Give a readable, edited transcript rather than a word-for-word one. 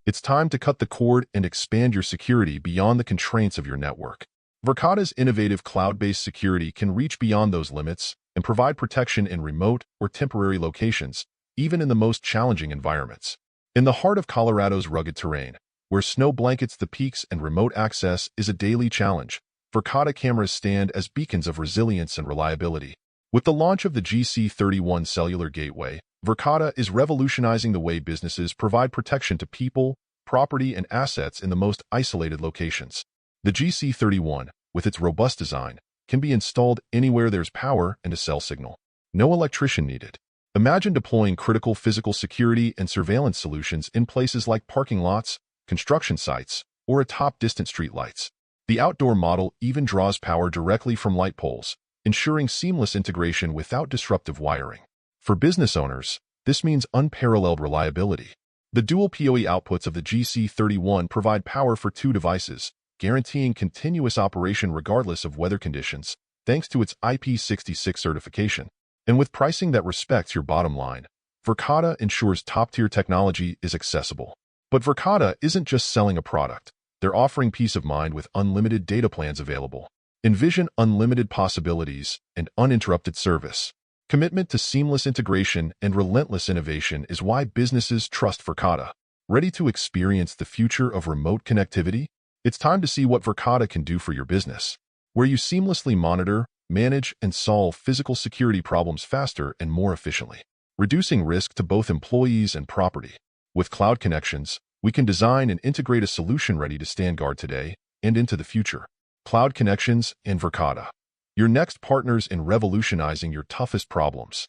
It's time to cut the cord and expand your security beyond the constraints of your network. Verkada's innovative cloud-based security can reach beyond those limits and provide protection in remote or temporary locations, even in the most challenging environments. In the heart of Colorado's rugged terrain, where snow blankets the peaks and remote access is a daily challenge, Verkada cameras stand as beacons of resilience and reliability. With the launch of the GC-31 Cellular Gateway, Verkada is revolutionizing the way businesses provide protection to people, property, and assets in the most isolated locations. The GC-31, with its robust design, can be installed anywhere there's power and a cell signal. No electrician needed. Imagine deploying critical physical security and surveillance solutions in places like parking lots, construction sites, or atop distant streetlights. The outdoor model even draws power directly from light poles, ensuring seamless integration without disruptive wiring. For business owners, this means unparalleled reliability. The dual PoE outputs of the GC-31 provide power for 2 devices, guaranteeing continuous operation regardless of weather conditions, thanks to its IP66 certification. And with pricing that respects your bottom line, Verkada ensures top-tier technology is accessible. But Verkada isn't just selling a product. They're offering peace of mind with unlimited data plans available. Envision unlimited possibilities and uninterrupted service. Commitment to seamless integration and relentless innovation is why businesses trust Verkada. Ready to experience the future of remote connectivity? It's time to see what Verkada can do for your business, where you seamlessly monitor, manage, and solve physical security problems faster and more efficiently, reducing risk to both employees and property. With Cloud Connections, we can design and integrate a solution ready to stand guard today and into the future. Cloud Connections and Verkada, your next partners in revolutionizing your toughest problems.